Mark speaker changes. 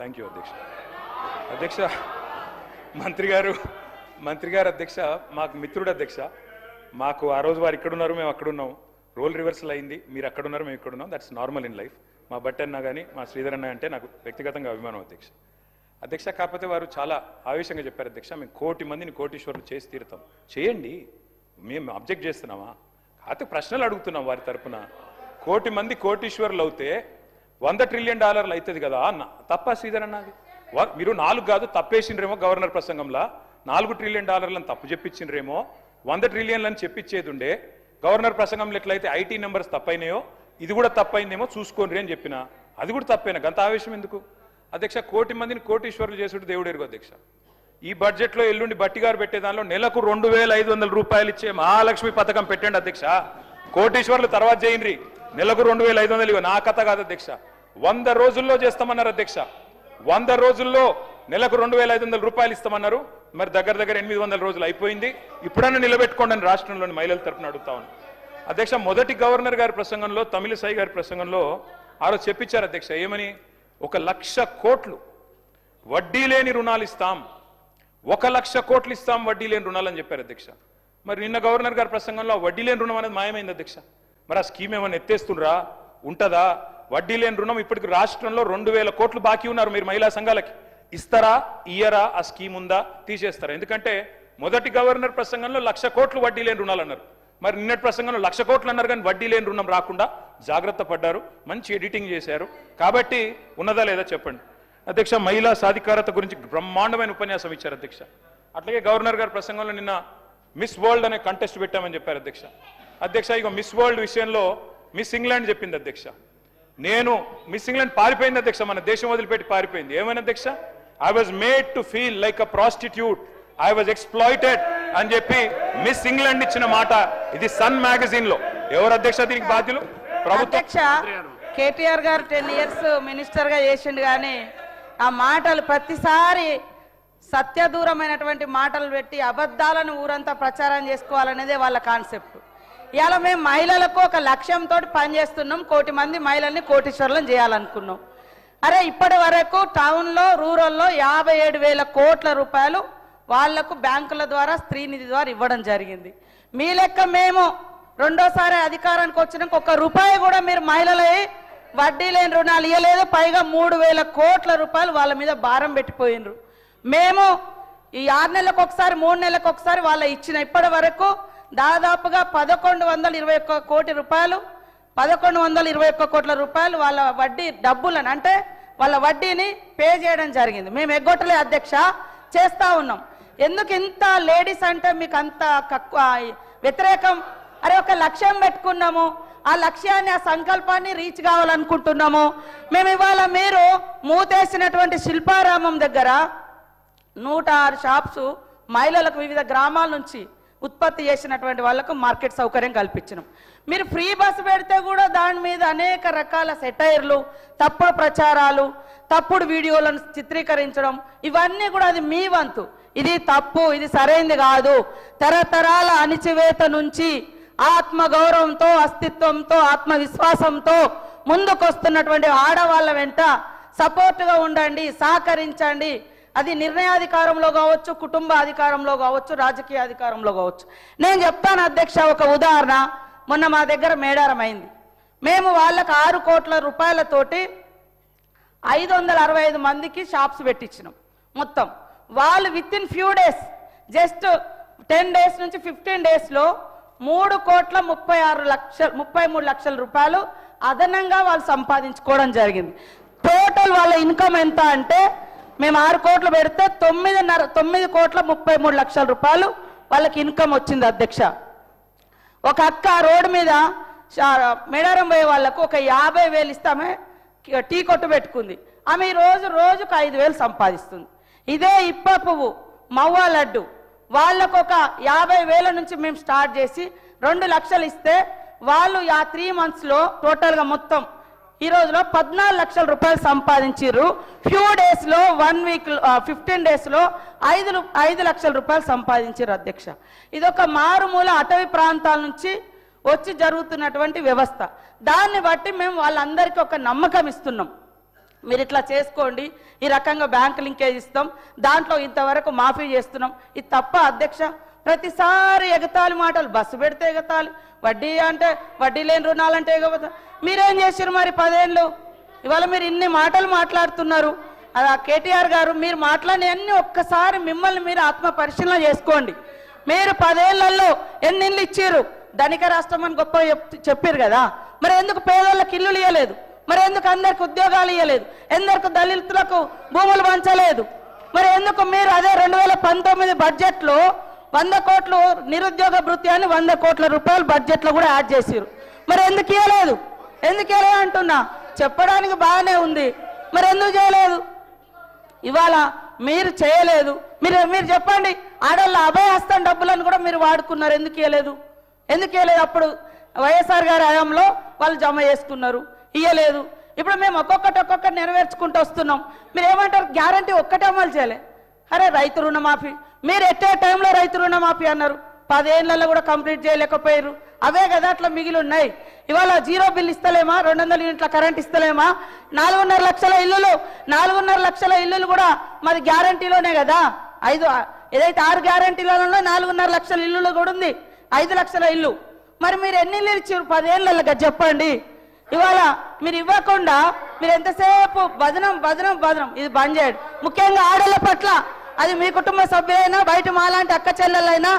Speaker 1: Thank you అధ్యక్ష. అధ్యక్ష మంత్రి గారు అధ్యక్ష మాకు మిత్రుడు అధ్యక్ష. మాకు ఆ రోజు వారు ఇక్కడ ఉన్నారు, మేము అక్కడ ఉన్నాం. రోల్ రివర్సల్ అయింది. మీరు అక్కడ ఉన్నారు, మేము ఇక్కడ ఉన్నాం. That's normal in life. మా భట్ అన్న కానీ మా శ్రీధర్ అన్న అంటే నాకు వ్యక్తిగతంగా అభిమానం అధ్యక్ష. కాకపోతే వారు చాలా ఆవేశంగా చెప్పారు అధ్యక్ష, మేము 1 కోటి మందిని కోటీశ్వరులు చేసి తీరుతాం. చేయండి, మేము అబ్జెక్ట్ చేస్తున్నామా? కాకపోతే ప్రశ్నలు అడుగుతున్నాం వారి తరపున. 1 కోటి మంది కోటీశ్వరులు అవుతే $100 ట్రిలియన్ అవుతుంది కదా అన్న. తప్ప శ్రీధర్ అన్నది మీరు 4 కాదు తప్పేసిండ్రేమో. గవర్నర్ ప్రసంగంలో 4 ట్రిలియన్ తప్పు చెప్పించిండ్రేమో. 100 ట్రిలియన్లని చెప్పించేది ఉండే. గవర్నర్ ప్రసంగంలో ఎట్లయితే ఐటీ నెంబర్స్ తప్పైనాయో ఇది కూడా తప్పైందేమో చూసుకోండి అని చెప్పిన. అది కూడా తప్పైనా గంత ఆవేశం ఎందుకు అధ్యక్ష? 1 కోటి మందిని కోటీశ్వరులు చేసుడు దేవుడు ఎరుగు అధ్యక్ష. ఈ బడ్జెట్లో ఎల్లుండి బట్టి గారు పెట్టే దానిలో నెలకు 2500 రూపాయలు ఇచ్చే మహాలక్ష్మి పథకం పెట్టండి అధ్యక్ష. కోటీశ్వరులు తర్వాత చేయండి, నెలకు 2500 ఇవ్వ. నా కథ కాదు అధ్యక్ష. 100 రోజుల్లో చేస్తామన్నారు అధ్యక్ష. 100 రోజుల్లో నెలకు 2500 రూపాయలు ఇస్తామన్నారు. మరి దగ్గర 800 రోజులు అయిపోయింది. ఇప్పుడన్నా నిలబెట్టుకోండి అని రాష్ట్రంలోని మహిళల తరఫున అడుగుతా ఉన్నాను అధ్యక్ష. మొదటి గవర్నర్ గారి ప్రసంగంలో, తమిళిసై గారి ప్రసంగంలో ఆ రోజు చెప్పించారు అధ్యక్ష. ఏమని? 1,00,000 కోట్లు వడ్డీ లేని రుణాలు ఇస్తాం, 1,00,000 కోట్లు ఇస్తాం వడ్డీ లేని రుణాలు అని చెప్పారు అధ్యక్ష. మరి నిన్న గవర్నర్ గారి ప్రసంగంలో వడ్డీ లేని రుణం అనేది మాయమైంది అధ్యక్ష. మరి ఆ స్కీమ్ ఏమైనా ఎత్తేస్తుండ్రా? ఉంటుందా? వడ్డీ లేని రుణం ఇప్పటికి రాష్ట్రంలో 2,000 కోట్లు బాకీ ఉన్నారు. మీరు మహిళా సంఘాలకి ఇస్తారా, ఇయ్యరా? ఆ స్కీమ్ ఉందా, తీసేస్తారా? ఎందుకంటే మొదటి గవర్నర్ ప్రసంగంలో 1,00,000 కోట్లు వడ్డీ లేని రుణాలు అన్నారు. మరి నిన్నటి ప్రసంగంలో 1,00,000 కోట్లు అన్నారు కానీ వడ్డీ లేని రుణం రాకుండా జాగ్రత్త పడ్డారు. మంచి ఎడిటింగ్ చేశారు. కాబట్టి ఉన్నదా లేదా చెప్పండి అధ్యక్ష. మహిళా సాధికారత గురించి బ్రహ్మాండమైన ఉపన్యాసం ఇచ్చారు అధ్యక్ష. అట్లాగే గవర్నర్ గారి ప్రసంగంలో నిన్న మిస్ వరల్డ్ అనే కంటెస్ట్ పెట్టామని చెప్పారు అధ్యక్ష. ఇక మిస్ వరల్డ్ విషయంలో మిస్ ఇంగ్లాండ్ చెప్పింది అధ్యక్ష. నేను మిస్ ఇంగ్లాండ్ పారిపోయింది అధ్యక్ష, మన దేశం వదిలిపెట్టి పారిపోయింది. ఏమైనా అధ్యక్ష? I was made to feel like a prostitute, I was exploited అని చెప్పి మిస్ ఇంగ్లాండ్ ఇచ్చిన మాట ఇది సన్ మ్యాగజైన్ లో. ఎవరు అధ్యక్ష దీనికి బాధ్యులు? ప్రభుత్వం.
Speaker 2: కేటీఆర్ గారు 10 ఇయర్స్ మినిస్టర్ గా చేసిండు కానీ ఆ మాటలు ప్రతిసారి సత్యదూరమైనటువంటి మాటలు పెట్టి అబద్ధాలను ఊరంతా ప్రచారం చేసుకోవాలనేదే వాళ్ళ కాన్సెప్ట్. ఇవాళ మేము మహిళలకు ఒక లక్ష్యంతో పనిచేస్తున్నాం. 1 కోటి మంది మహిళల్ని కోటీశ్వరులను చేయాలనుకున్నాం. అరే ఇప్పటి వరకు టౌన్లో, రూరల్లో 57,000 కోట్ల రూపాయలు వాళ్లకు బ్యాంకుల ద్వారా, స్త్రీనిధి ద్వారా ఇవ్వడం జరిగింది. మీ లెక్క మేము రెండోసారి అధికారానికి వచ్చినాక 1 రూపాయి కూడా మీరు మహిళలై వడ్డీ లేని రుణాలు ఇవ్వలేదు. పైగా 3,000 కోట్ల రూపాయలు వాళ్ళ మీద భారం పెట్టిపోయినరు. మేము ఈ 6 నెలలకు ఒకసారి, 3 నెలలకు ఒకసారి వాళ్ళ ఇచ్చిన ఇప్పటి వరకు దాదాపుగా 1,121 కోటి రూపాయలు, 1,121 కోట్ల రూపాయలు వాళ్ళ వడ్డీ డబ్బులను, అంటే వాళ్ళ వడ్డీని పే చేయడం జరిగింది. మేము ఎగ్గొట్టలే అధ్యక్ష, చేస్తా ఉన్నాం. ఎందుకు ఇంత లేడీస్ అంటే మీకు అంత వ్యతిరేకం? అరే ఒక లక్ష్యం పెట్టుకున్నాము, ఆ లక్ష్యాన్ని, ఆ సంకల్పాన్ని రీచ్ కావాలనుకుంటున్నాము. మేము ఇవాళ మీరు మూతేసినటువంటి శిల్పారామం దగ్గర 106 షాప్స్ మహిళలకు వివిధ గ్రామాల నుంచి ఉత్పత్తి చేసినటువంటి వాళ్లకు మార్కెట్ సౌకర్యం కల్పించినాం. మీరు ఫ్రీ బస్సు పెడితే కూడా దాని మీద అనేక రకాల సెటైర్లు, తప్పుడు ప్రచారాలు, తప్పుడు వీడియోలను చిత్రీకరించడం, ఇవన్నీ కూడా అది మీ వంతు. ఇది తప్పు, ఇది సరైంది కాదు. తరతరాల అణిచివేత నుంచి ఆత్మగౌరవంతో, అస్తిత్వంతో, ఆత్మవిశ్వాసంతో ముందుకొస్తున్నటువంటి ఆడవాళ్ళ వెంట సపోర్టుగా ఉండండి, సహకరించండి. అది నిర్ణయాధికారంలో కావచ్చు, కుటుంబ అధికారంలో కావచ్చు, రాజకీయ అధికారంలో కావచ్చు. నేను చెప్తాను అధ్యక్ష, ఒక ఉదాహరణ. మొన్న మా దగ్గర మేడారం అయింది. మేము వాళ్ళకు 6 కోట్ల రూపాయలతోటి 565 మందికి షాప్స్ పెట్టించినాం. మొత్తం వాళ్ళు with in few days, just 10 days నుంచి 15 డేస్లో 3,33 లక్షల రూపాయలు అదనంగా వాళ్ళు సంపాదించుకోవడం జరిగింది. టోటల్ వాళ్ళ ఇన్కమ్ ఎంత అంటే, మేము 6 కోట్లు పెడితే 9,33 లక్షల రూపాయలు వాళ్ళకి ఇన్కమ్ వచ్చింది అధ్యక్ష. ఒక అక్క రోడ్డు మీద మేడారం పోయే వాళ్ళకు ఒక 50,000 ఇస్తామే టీ కొట్టు పెట్టుకుంది. ఆమె రోజుకు 5,000 సంపాదిస్తుంది. ఇదే ఇప్ప పువ్వు, మవ్వ లడ్డు, వాళ్ళకు ఒక 50,000 నుంచి మేము స్టార్ట్ చేసి 2 లక్షలు ఇస్తే వాళ్ళు ఆ 3 మంత్స్లో టోటల్గా మొత్తం ఈ రోజులో 14 లక్షల రూపాయలు సంపాదించారు. ఫ్యూ డేస్లో 1 వీక్ 15 డేస్లో 5 లక్షల రూపాయలు సంపాదించారు అధ్యక్ష. ఇదొక మారుమూల అటవీ ప్రాంతాల నుంచి వచ్చి జరుగుతున్నటువంటి వ్యవస్థ. దాన్ని బట్టి మేము వాళ్ళందరికీ ఒక నమ్మకం ఇస్తున్నాం. మీరు ఇట్లా చేసుకోండి, ఈ రకంగా బ్యాంక్ లింకేజ్ ఇస్తాం, దాంట్లో ఇంతవరకు మాఫీ చేస్తున్నాం. ఇది తప్ప అధ్యక్ష? ప్రతిసారి ఎగతాళి మాటలు, బస్సు పెడితే ఎగతాళి, వడ్డీ అంటే వడ్డీ లేని రుణాలంటే ఎగతాళి. మీరేం చేశారు మరి 10 ఏళ్ళు? ఇవాళ మీరు ఇన్ని మాటలు మాట్లాడుతున్నారు. అలా కేటీఆర్ గారు మీరు మాట్లాడినవన్నీ ఒక్కసారి మిమ్మల్ని మీరు ఆత్మ పరిశీలన చేసుకోండి. మీరు 10 ఏళ్లలో ఎన్ని ఇళ్ళు ఇచ్చారు? ధనిక రాష్ట్రం అని గొప్ప చెప్పారు కదా, మరి ఎందుకు పేదోళ్ళకి ఇల్లులు ఇవ్వలేదు? మరి ఎందుకు అందరికి ఉద్యోగాలు ఇవ్వలేదు? ఎందుకు దళితులకు భూములు పంచలేదు? మరి ఎందుకు మీరు అదే 2019 బడ్జెట్లో 100 కోట్లు నిరుద్యోగ భృతి అని 100 కోట్ల రూపాయలు బడ్జెట్లో కూడా యాడ్ చేసారు? మరి ఎందుకు ఇవ్వలేదు? ఎందుకు ఇవ్వలేదు అంటున్నా. చెప్పడానికి బాగానే ఉంది, మరి ఎందుకు చేయలేదు? ఇవాళ మీరు చేయలేదు. మీరు చెప్పండి, ఆడవాళ్ళ అభయహస్తం డబ్బులను కూడా మీరు వాడుకున్నారు, ఎందుకు ఇవ్వలేదు? ఎందుకు ఇవ్వలేదు? అప్పుడు వైఎస్ఆర్ గారి హయాంలో వాళ్ళు జమ చేసుకున్నారు, ఇవ్వలేదు. ఇప్పుడు మేము ఒక్కొక్కటి నెరవేర్చుకుంటూ వస్తున్నాం. మీరు ఏమంటారు? గ్యారంటీ ఒక్కటే అమలు చేయలే. అరే రైతు రుణమాఫీ, మీరు ఎట్టే టైంలో రైతు రుణమాఫీ అన్నారు, 10 ఏళ్లలో కూడా కంప్లీట్ చేయలేకపోయారు. అవే కదా అట్లా మిగిలి ఉన్నాయి. ఇవాళ 0 బిల్ ఇస్తలేమా? 200 యూనిట్ల కరెంట్ ఇస్తలేమా? 4.5 లక్షల ఇల్లులు, 4.5 లక్షల ఇల్లులు కూడా మరి గ్యారంటీలోనే కదా. ఏదైతే 6 గ్యారంటీలలో 4.5 లక్షల ఇల్లులు కూడా ఉంది, 5 లక్షల ఇల్లు. మరి మీరు ఎన్ని ఇల్లు ఇచ్చారు 10 ఏళ్ళగా చెప్పండి? ఇవాళ మీరు ఇవ్వకుండా మీరు ఎంతసేపు బదనం బదనం బదనం, ఇది బంద్ చేయండి. ముఖ్యంగా ఆడళ్ళ పట్ల, అది మీ కుటుంబ సభ్యులైనా బయట మాలాంటి అక్క చెల్లెలైనా